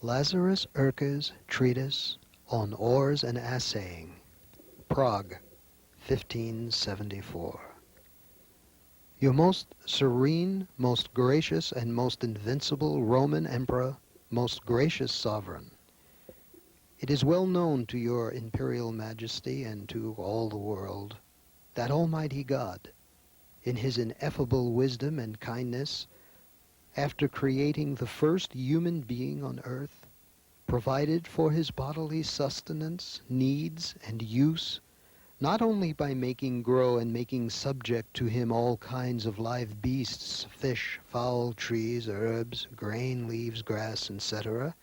Lazarus Erke's Treatise on Ores and Assaying, Prague, 1574. Your most serene, most gracious, and most invincible Roman Emperor, most gracious Sovereign, it is well known to your imperial majesty and to all the world that Almighty God, in his ineffable wisdom and kindness, after creating the first human being on earth, provided for his bodily sustenance, needs, and use, not only by making grow and making subject to him all kinds of live beasts, fish, fowl, trees, herbs, grain, leaves, grass, etc.,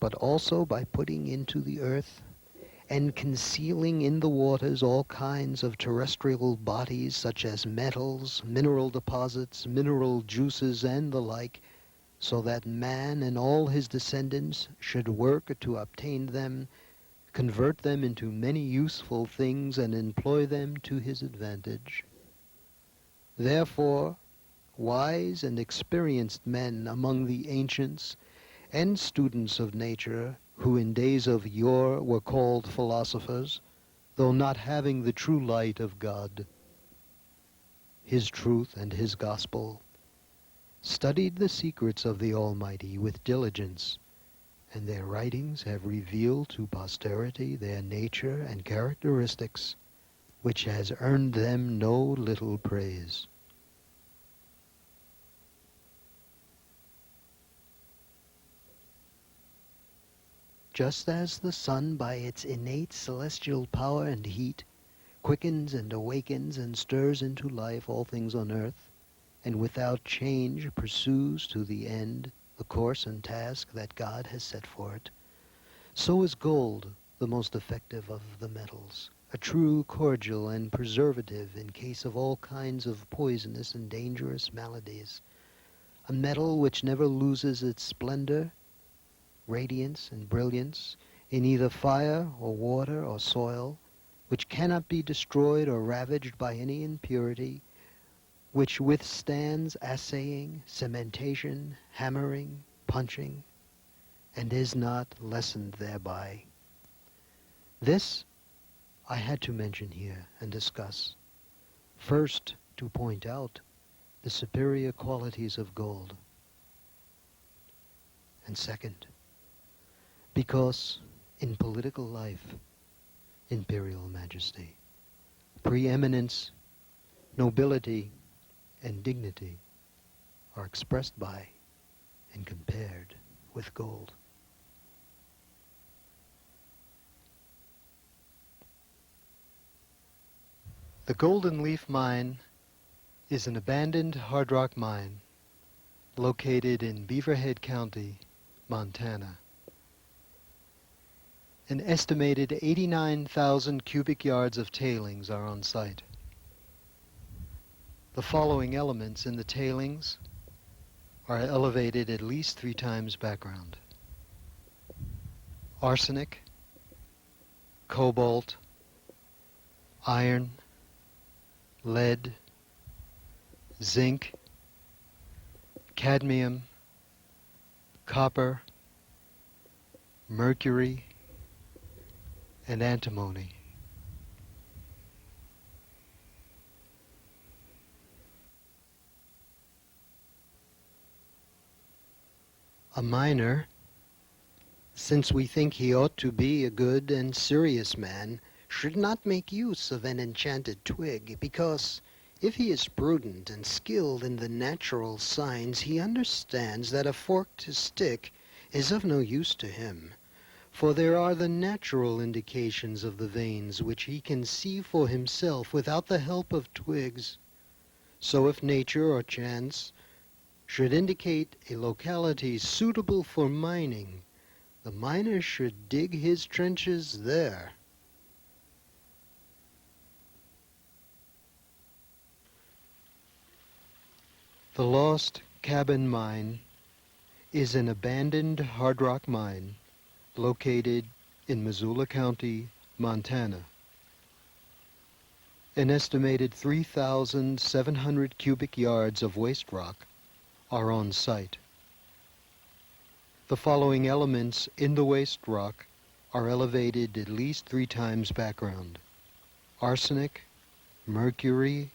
but also by putting into the earth and concealing in the waters all kinds of terrestrial bodies such as metals, mineral deposits, mineral juices, and the like, so that man and all his descendants should work to obtain them, convert them into many useful things, and employ them to his advantage. Therefore, wise and experienced men among the ancients and students of nature, who in days of yore were called philosophers, though not having the true light of God, his truth and his gospel, studied the secrets of the Almighty with diligence, and their writings have revealed to posterity their nature and characteristics, which has earned them no little praise. Just as the sun by its innate celestial power and heat quickens and awakens and stirs into life all things on earth, and without change pursues to the end the course and task that God has set for it, so is gold the most effective of the metals, a true cordial and preservative in case of all kinds of poisonous and dangerous maladies, a metal which never loses its splendor, radiance, and brilliance in either fire or water or soil, which cannot be destroyed or ravaged by any impurity, which withstands assaying, cementation, hammering, punching, and is not lessened thereby. This I had to mention here and discuss, first to point out the superior qualities of gold, and second, because in political life, imperial majesty, preeminence, nobility, and dignity are expressed by and compared with gold. The Golden Leaf Mine is an abandoned hard rock mine located in Beaverhead County, Montana. An estimated 89,000 cubic yards of tailings are on site. The following elements in the tailings are elevated at least 3 times background: arsenic, cobalt, iron, lead, zinc, cadmium, copper, mercury, and antimony. A miner, since we think he ought to be a good and serious man, should not make use of an enchanted twig, because if he is prudent and skilled in the natural signs, he understands that a forked stick is of no use to him, for there are the natural indications of the veins which he can see for himself without the help of twigs. So if nature or chance should indicate a locality suitable for mining, the miner should dig his trenches there. The Lost Cabin Mine is an abandoned hard rock mine located in Missoula County, Montana. An estimated 3,700 cubic yards of waste rock are on site. The following elements in the waste rock are elevated at least 3 times background: arsenic, mercury,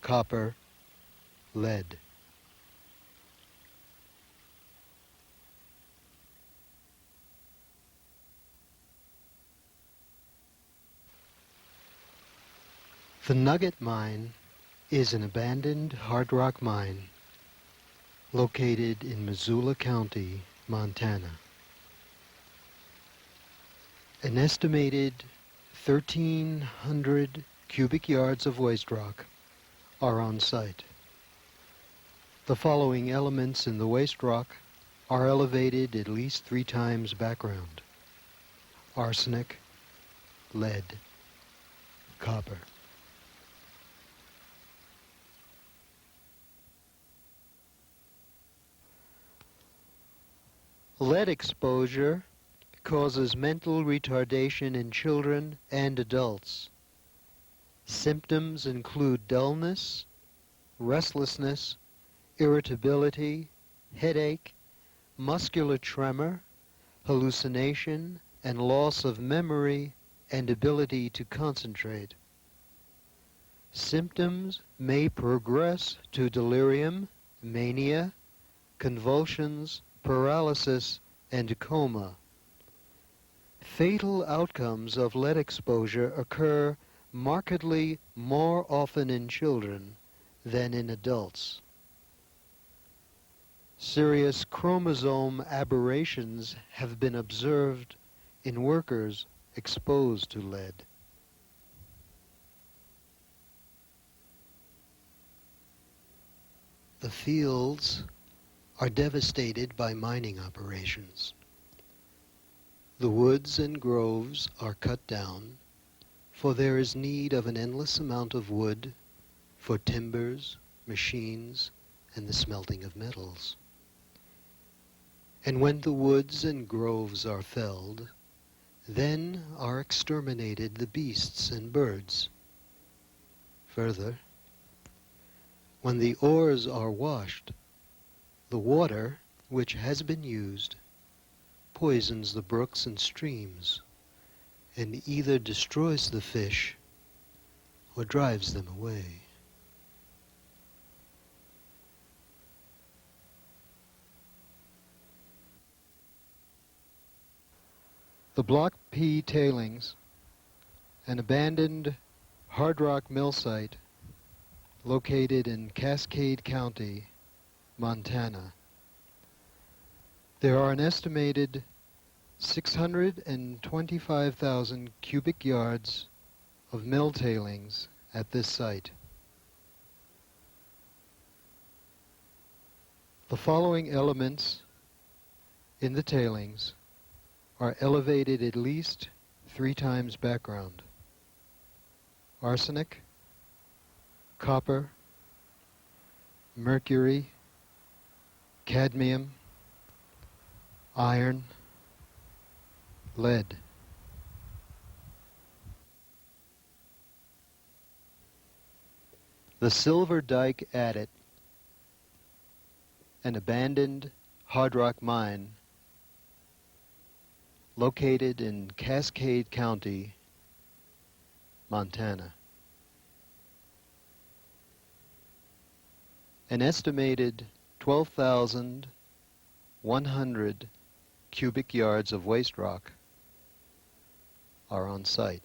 copper, lead. The Nugget Mine is an abandoned hard rock mine located in Missoula County, Montana. An estimated 1,300 cubic yards of waste rock are on site. The following elements in the waste rock are elevated at least 3 times background: arsenic, lead, copper. Lead exposure causes mental retardation in children and adults. Symptoms include dullness, restlessness, irritability, headache, muscular tremor, hallucination, and loss of memory and ability to concentrate. Symptoms may progress to delirium, mania, convulsions, paralysis, and coma. Fatal outcomes of lead exposure occur markedly more often in children than in adults. Serious chromosome aberrations have been observed in workers exposed to lead. The fields are devastated by mining operations. The woods and groves are cut down, for there is need of an endless amount of wood for timbers, machines, and the smelting of metals. And when the woods and groves are felled, then are exterminated the beasts and birds. Further, when the ores are washed, the water which has been used poisons the brooks and streams and either destroys the fish or drives them away. The Block P tailings, an abandoned hard rock mill site located in Cascade County, Montana. There are an estimated 625,000 cubic yards of mill tailings at this site. The following elements in the tailings are elevated at least 3 times background: arsenic, copper, mercury, cadmium, iron, lead. The Silver Dike Adit, an abandoned hard rock mine located in Cascade County, Montana. An estimated 12,100 cubic yards of waste rock are on site.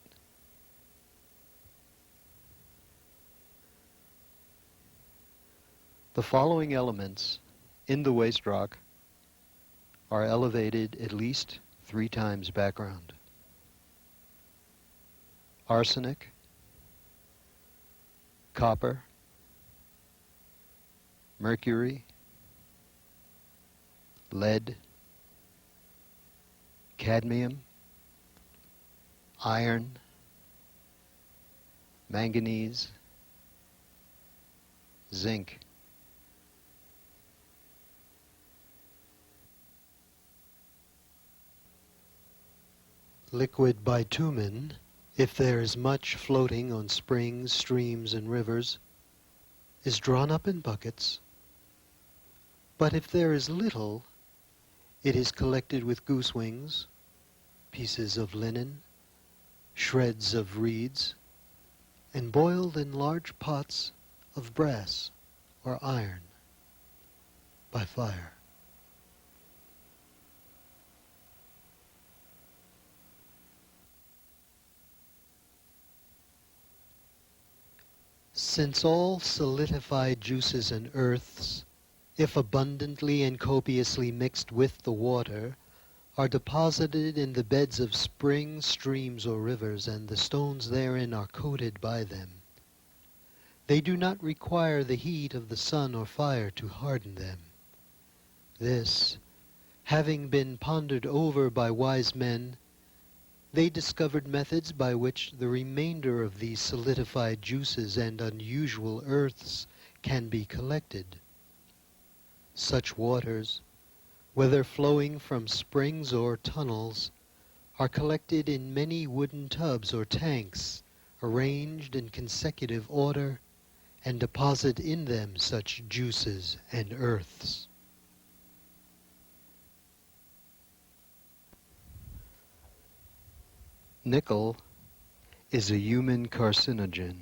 The following elements in the waste rock are elevated at least 3 times background: arsenic, copper, mercury, lead, cadmium, iron, manganese, zinc. Liquid bitumen, if there is much floating on springs, streams, and rivers, is drawn up in buckets, but if there is little, It is collected with goose wings, pieces of linen, shreds of reeds, and boiled in large pots of brass or iron by fire. Since all solidified juices and earths, if abundantly and copiously mixed with the water, are deposited in the beds of springs, streams, or rivers, and the stones therein are coated by them, they do not require the heat of the sun or fire to harden them. This, having been pondered over by wise men, they discovered methods by which the remainder of these solidified juices and unusual earths can be collected. Such waters, whether flowing from springs or tunnels, are collected in many wooden tubs or tanks, arranged in consecutive order, and deposit in them such juices and earths. Nickel is a human carcinogen,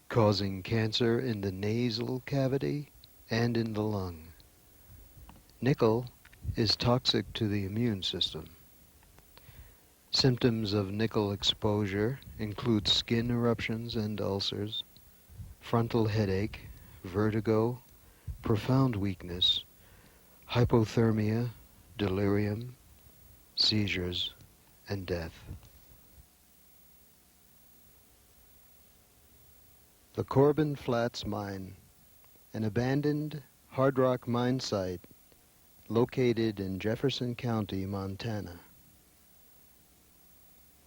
causing cancer in the nasal cavity and in the lung. Nickel is toxic to the immune system. Symptoms of nickel exposure include skin eruptions and ulcers, frontal headache, vertigo, profound weakness, hypothermia, delirium, seizures, and death. The Corbin Flats Mine, an abandoned hard rock mine site located in Jefferson County, Montana.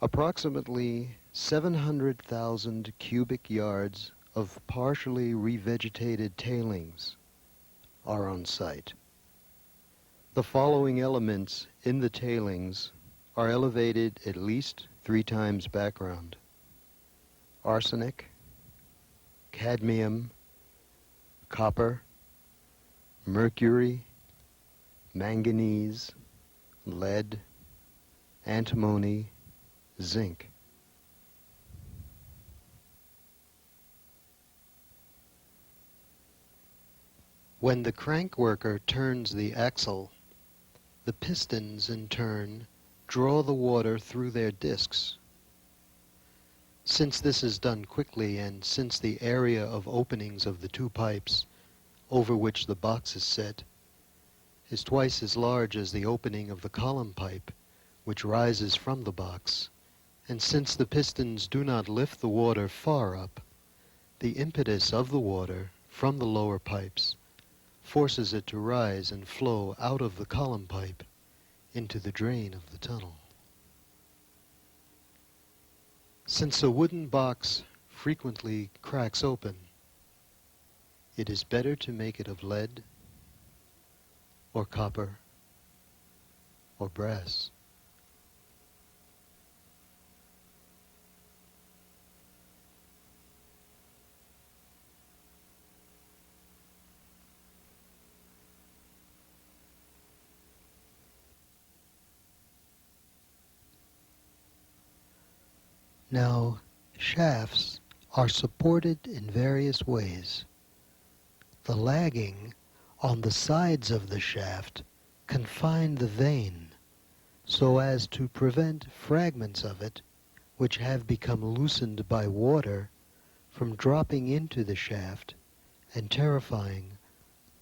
Approximately 700,000 cubic yards of partially revegetated tailings are on site. The following elements in the tailings are elevated at least 3 times background: arsenic, cadmium, copper, mercury, manganese, lead, antimony, zinc. When the crank worker turns the axle, the pistons in turn draw the water through their discs. Since this is done quickly, and since the area of openings of the 2 pipes over which the box is set is twice as large as the opening of the column pipe which rises from the box, and since the pistons do not lift the water far up, the impetus of the water from the lower pipes forces it to rise and flow out of the column pipe into the drain of the tunnel. Since a wooden box frequently cracks open, it is better to make it of lead or copper or brass. Now, shafts are supported in various ways. The lagging on the sides of the shaft confine the vein so as to prevent fragments of it, which have become loosened by water, from dropping into the shaft and terrifying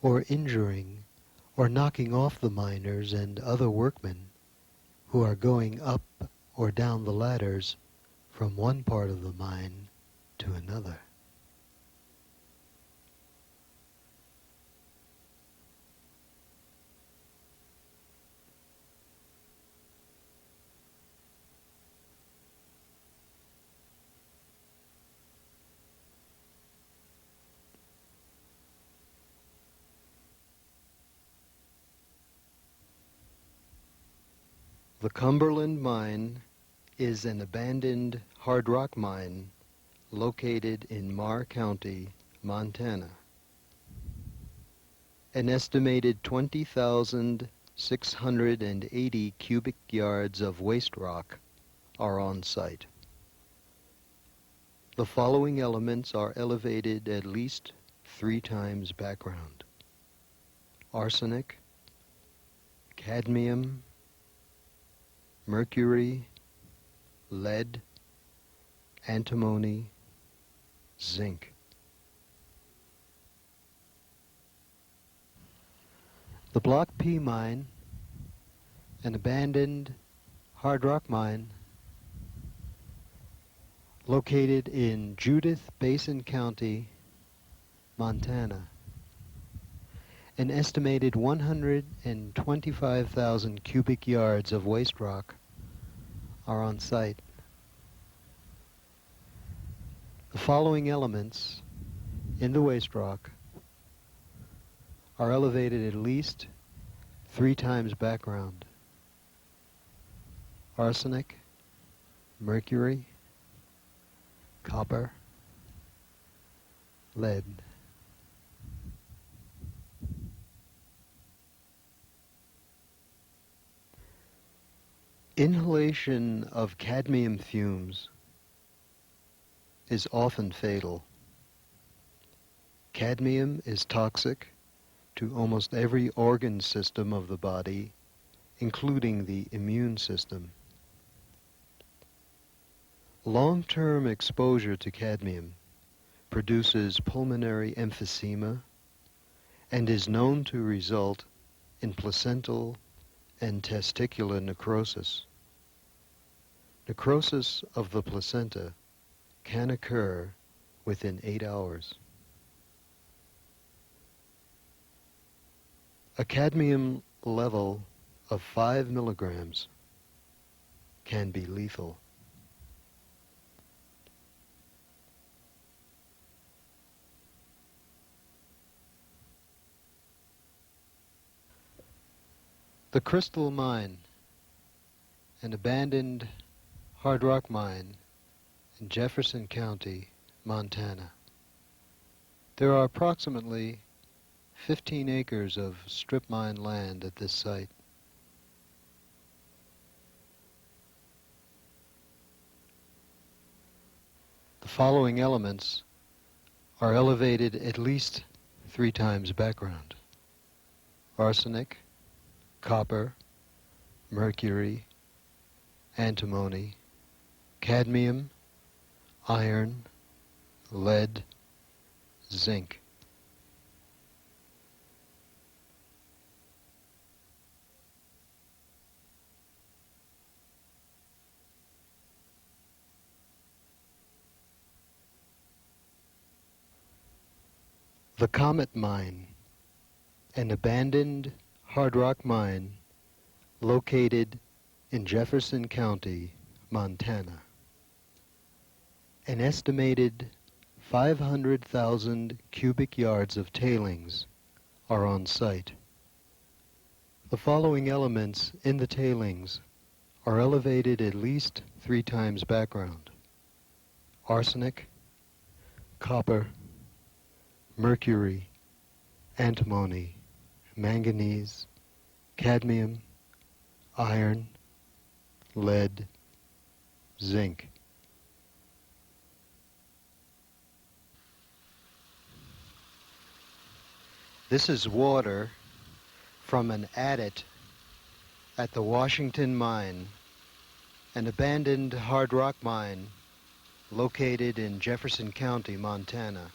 or injuring or knocking off the miners and other workmen who are going up or down the ladders from one part of the mine to another. The Cumberland Mine is an abandoned hard rock mine located in Marr County, Montana. An estimated 20,000 680 cubic yards of waste rock are on site. The following elements are elevated at least 3 times background: arsenic, cadmium, mercury, lead, antimony, zinc. The Block P mine, an abandoned hard rock mine located in Judith Basin County, Montana. An estimated 125,000 cubic yards of waste rock are on site. The following elements in the waste rock are elevated at least 3 times background: arsenic, mercury, copper, lead. Inhalation of cadmium fumes is often fatal. Cadmium is toxic to almost every organ system of the body, including the immune system. Long-term exposure to cadmium produces pulmonary emphysema and is known to result in placental and testicular necrosis. Necrosis of the placenta can occur within 8 hours. A cadmium level of 5 milligrams can be lethal. The Crystal Mine, an abandoned hard rock mine in Jefferson County, Montana. There are approximately 15 acres of strip mine land at this site. The following elements are elevated at least 3 times background: arsenic, copper, mercury, antimony, cadmium, iron, lead, zinc. The Comet Mine, an abandoned hard rock mine located in Jefferson County, Montana. An estimated 500,000 cubic yards of tailings are on site. The following elements in the tailings are elevated at least 3 times background: arsenic, copper, mercury, antimony, manganese, cadmium, iron, lead, zinc. This is water from an adit at the Washington Mine, an abandoned hard rock mine located in Jefferson County, Montana.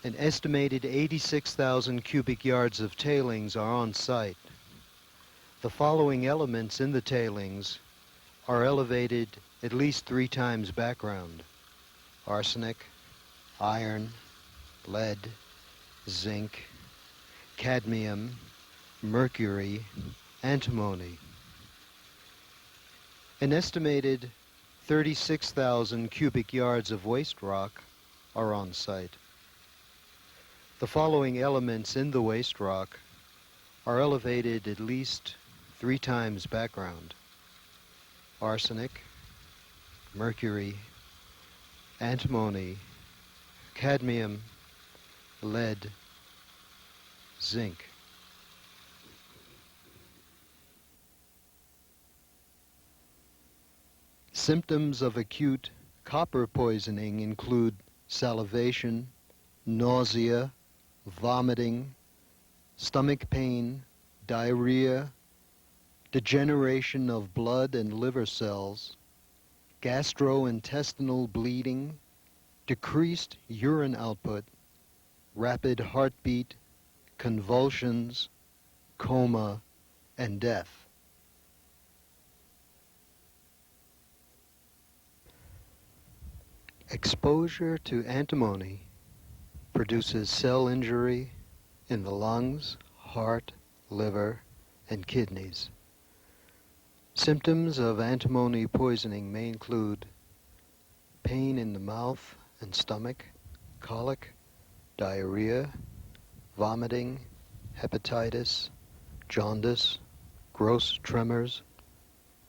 An estimated 86,000 cubic yards of tailings are on site. The following elements in the tailings are elevated at least 3 times background: arsenic, iron, lead, zinc, cadmium, mercury, antimony. An estimated 36,000 cubic yards of waste rock are on site. The following elements in the waste rock are elevated at least 3 times background: arsenic, mercury, antimony, cadmium, lead, zinc. Symptoms of acute copper poisoning include salivation, nausea, vomiting, stomach pain, diarrhea, degeneration of blood and liver cells, gastrointestinal bleeding, decreased urine output, rapid heartbeat, convulsions, coma, and death. Exposure to antimony produces cell injury in the lungs, heart, liver, and kidneys. Symptoms of antimony poisoning may include pain in the mouth and stomach, colic, diarrhea, vomiting, hepatitis, jaundice, gross tremors,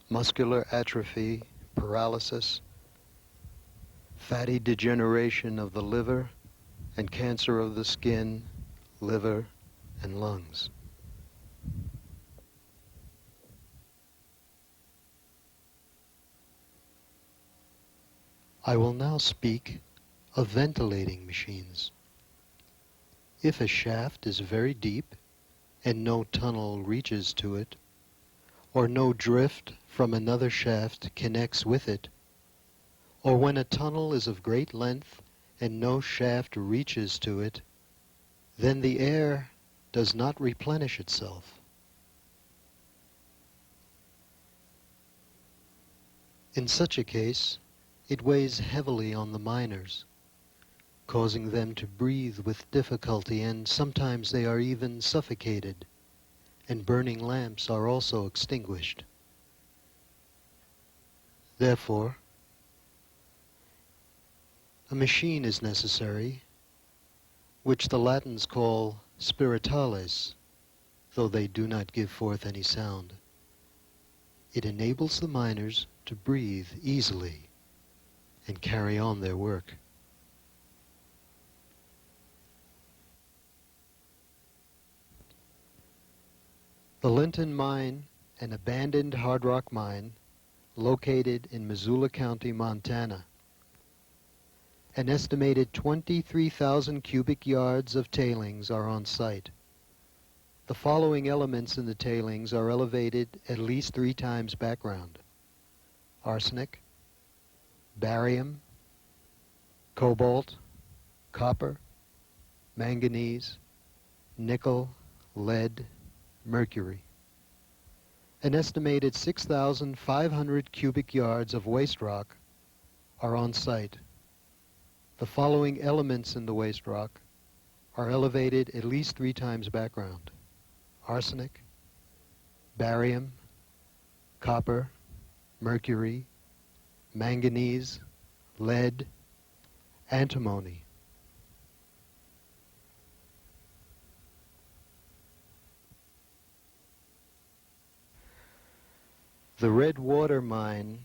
muscular atrophy, paralysis, fatty degeneration of the liver, and cancer of the skin, liver, and lungs. I will now speak of ventilating machines. If a shaft is very deep and no tunnel reaches to it, or no drift from another shaft connects with it, or when a tunnel is of great length and no shaft reaches to it, then the air does not replenish itself. In such a case, it weighs heavily on the miners, causing them to breathe with difficulty, and sometimes they are even suffocated, and burning lamps are also extinguished. Therefore, a machine is necessary, which the Latins call spiritales, though they do not give forth any sound. It enables the miners to breathe easily and carry on their work. The Linton Mine, an abandoned hard rock mine located in Missoula County, Montana. An estimated 23,000 cubic yards of tailings are on site. The following elements in the tailings are elevated at least 3 times background: arsenic, barium, cobalt, copper, manganese, nickel, lead, mercury. An estimated 6,500 cubic yards of waste rock are on site. The following elements in the waste rock are elevated at least 3 times background: arsenic, barium, copper, mercury, manganese, lead, antimony. The Red Water Mine,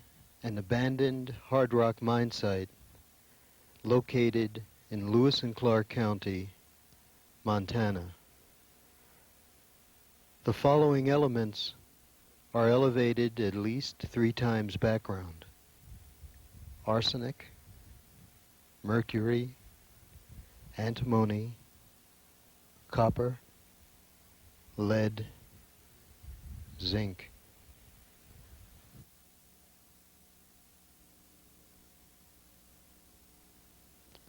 an abandoned hard rock mine site located in Lewis and Clark County, Montana. The following elements are elevated at least 3 times background: arsenic, mercury, antimony, copper, lead, zinc.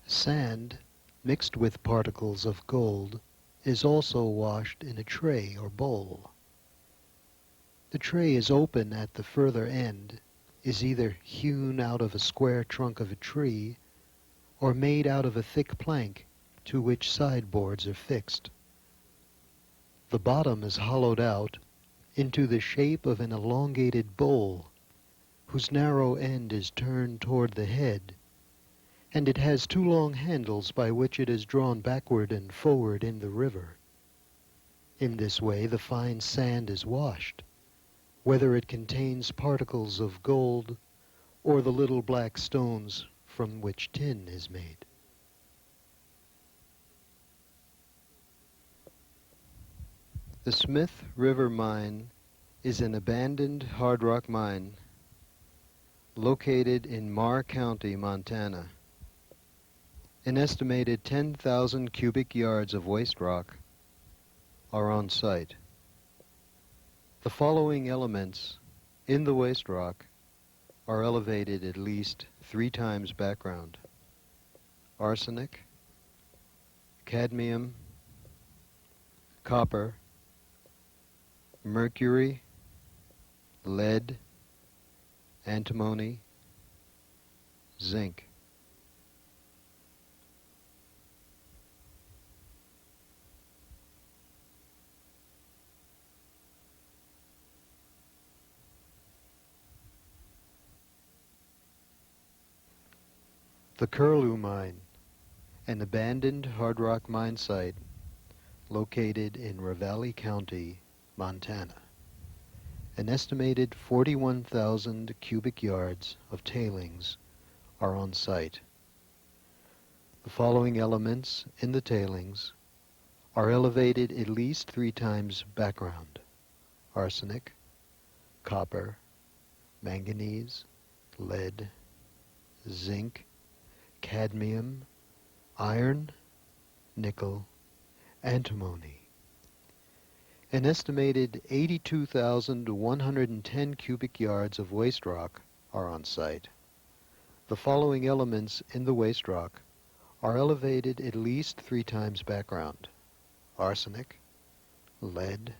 Sand mixed with particles of gold is also washed in a tray or bowl. The tray is open at the further end, is either hewn out of a square trunk of a tree or made out of a thick plank to which sideboards are fixed. The bottom is hollowed out into the shape of an elongated bowl whose narrow end is turned toward the head, and it has 2 long handles by which it is drawn backward and forward in the river. In this way the fine sand is washed, whether it contains particles of gold or the little black stones from which tin is made. The Smith River Mine is an abandoned hard rock mine located in Marr County, Montana. An estimated 10,000 cubic yards of waste rock are on site. The following elements in the waste rock are elevated at least 3 times background: arsenic, cadmium, copper, mercury, lead, antimony, zinc. The Curlew Mine, an abandoned hard rock mine site located in Ravalli County, Montana. An estimated 41,000 cubic yards of tailings are on site. The following elements in the tailings are elevated at least 3 times background: arsenic, copper, manganese, lead, zinc, cadmium, iron, nickel, antimony. An estimated 82,110 cubic yards of waste rock are on site. The following elements in the waste rock are elevated at least 3 times background: arsenic, lead,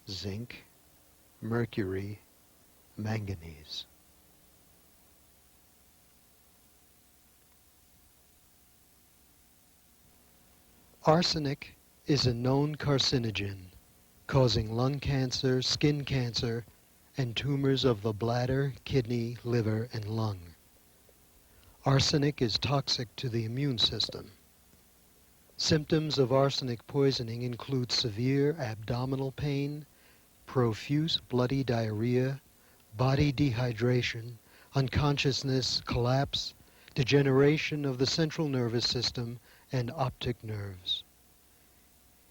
zinc, mercury, manganese. Arsenic is a known carcinogen, causing lung cancer, skin cancer, and tumors of the bladder, kidney, liver, and lung. Arsenic is toxic to the immune system. Symptoms of arsenic poisoning include severe abdominal pain, profuse bloody diarrhea, body dehydration, unconsciousness, collapse, degeneration of the central nervous system, and optic nerves.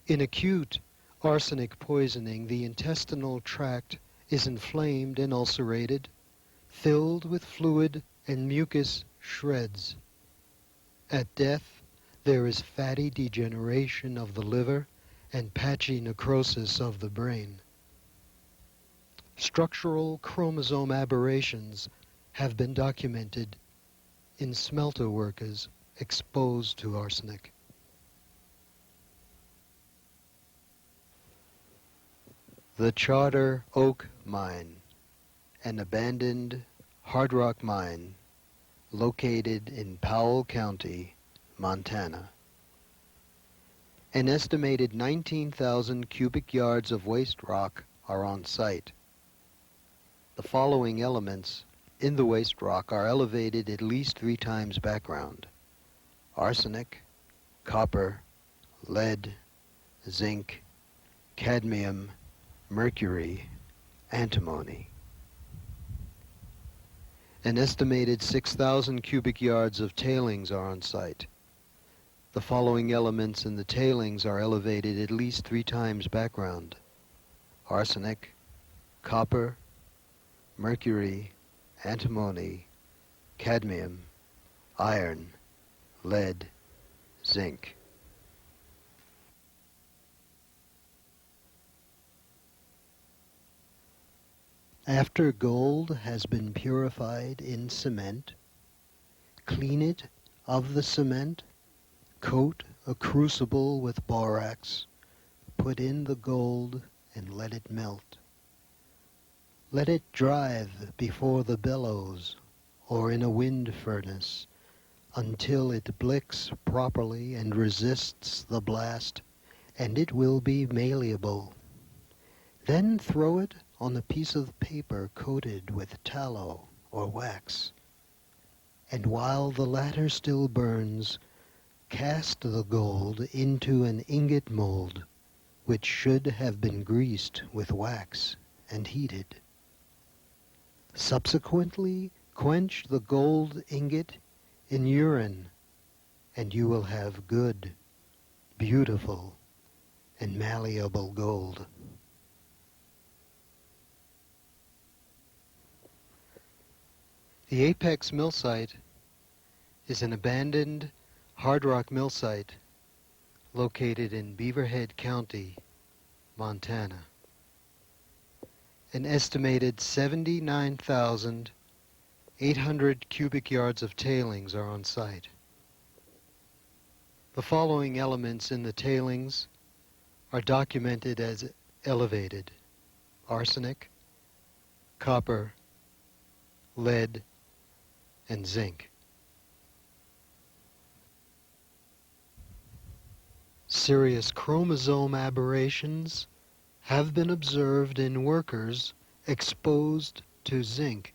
In acute arsenic poisoning, the intestinal tract is inflamed and ulcerated, filled with fluid and mucus shreds. At death, there is fatty degeneration of the liver and patchy necrosis of the brain. Structural chromosome aberrations have been documented in smelter workers exposed to arsenic. The Charter Oak Mine, an abandoned hard rock mine located in Powell County, Montana. An estimated 19,000 cubic yards of waste rock are on site. The following elements in the waste rock are elevated at least 3 times background: arsenic, copper, lead, zinc, cadmium, mercury, antimony. An estimated 6,000 cubic yards of tailings are on site. The following elements in the tailings are elevated at least 3 times background: arsenic, copper, mercury, antimony, cadmium, iron, lead, zinc. After gold has been purified in cement, clean it of the cement, coat a crucible with borax, put in the gold, and let it melt. Let it drive before the bellows or in a wind furnace until it blicks properly and resists the blast, and it will be malleable. Then throw it on a piece of paper coated with tallow or wax, and while the latter still burns, cast the gold into an ingot mold, which should have been greased with wax and heated. Subsequently, quench the gold ingot in urine, and you will have good, beautiful, and malleable gold. The Apex Mill Site is an abandoned hard rock mill site located in Beaverhead County, Montana. An estimated 79,800 cubic yards of tailings are on site. The following elements in the tailings are documented as elevated: arsenic, copper, lead, and zinc. Serious chromosome aberrations have been observed in workers exposed to zinc.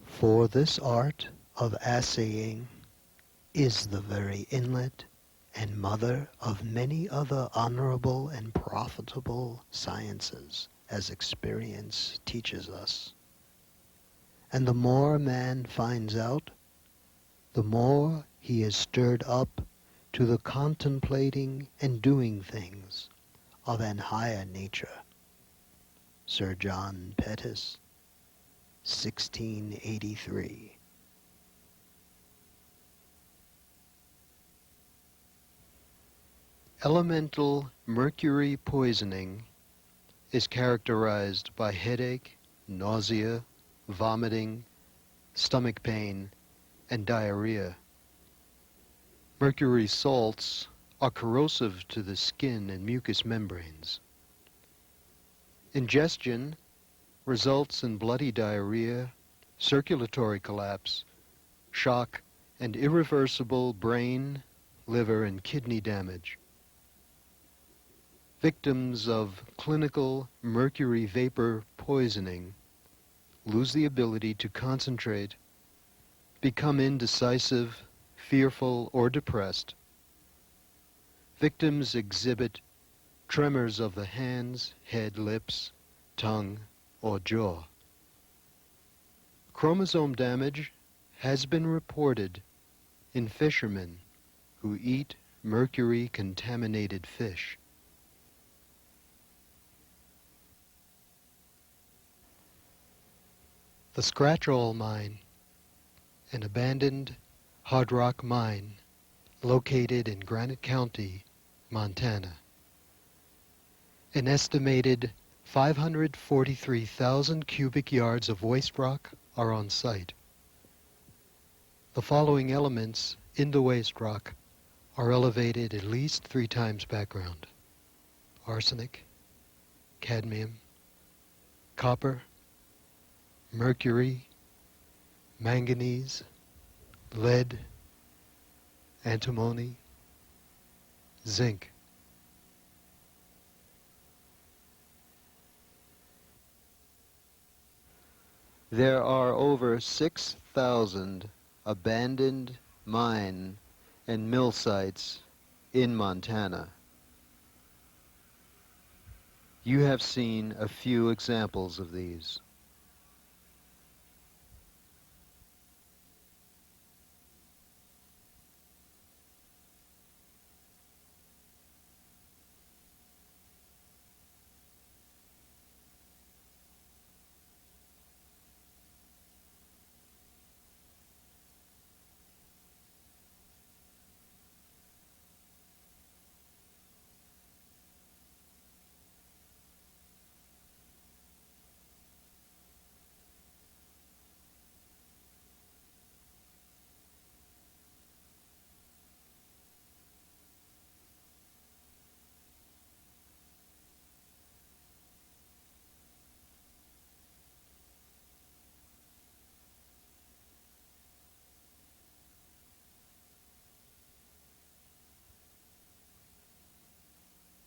For this art of assaying is the very inlet and mother of many other honorable and profitable sciences, as experience teaches us. And the more a man finds out, the more he is stirred up to the contemplating and doing things of an higher nature. Sir John Pettus, 1683. Elemental mercury poisoning is characterized by headache, nausea, vomiting, stomach pain, and diarrhea. Mercury salts are corrosive to the skin and mucous membranes. Ingestion results in bloody diarrhea, circulatory collapse, shock, and irreversible brain, liver, and kidney damage. Victims of clinical mercury vapor poisoning lose the ability to concentrate, become indecisive, fearful, or depressed. Victims exhibit tremors of the hands, head, lips, tongue, or jaw. Chromosome damage has been reported in fishermen who eat mercury-contaminated fish. The Scratch-All Mine, an abandoned hard rock mine located in Granite County, Montana. An estimated 543,000 cubic yards of waste rock are on site. The following elements in the waste rock are elevated at least 3 times background: arsenic, cadmium, copper, mercury, manganese, lead, antimony, zinc. There are over 6,000 abandoned mine and mill sites in Montana. You have seen a few examples of these.